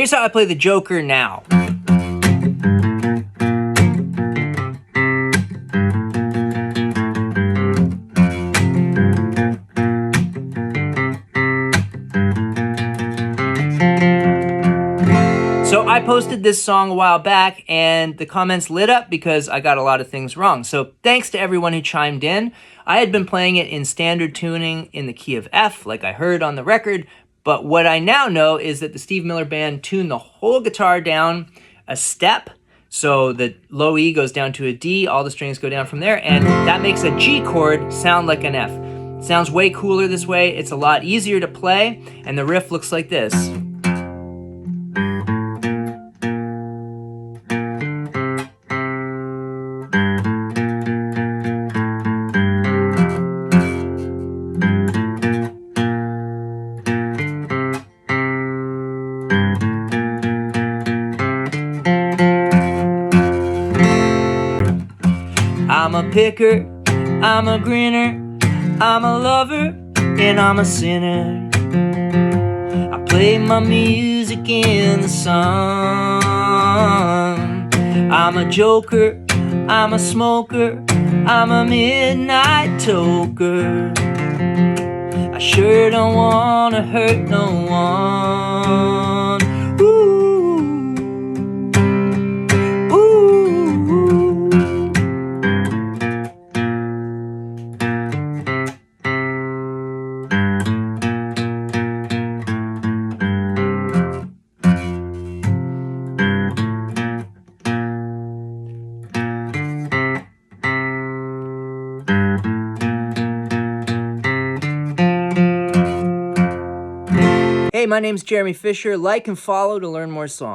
here's how I play the Joker now. So I posted this song a while back and the comments lit up because I got a lot of things wrong. So thanks to everyone who chimed in. I had been playing it in standard tuning in the key of F, like I heard on the record. But what I now know is that the Steve Miller Band tuned the whole guitar down a step. So the low E goes down to a D, all the strings go down from there, and that makes a G chord sound like an F. Sounds way cooler this way. It's a lot easier to play, and the riff looks like this. I'm a picker, I'm a grinner, I'm a lover, and I'm a sinner. I play my music in the sun. I'm a joker, I'm a smoker, I'm a midnight toker. I sure don't wanna hurt no one. Hey, my name's Jeremy Fisher. Like and follow to learn more songs.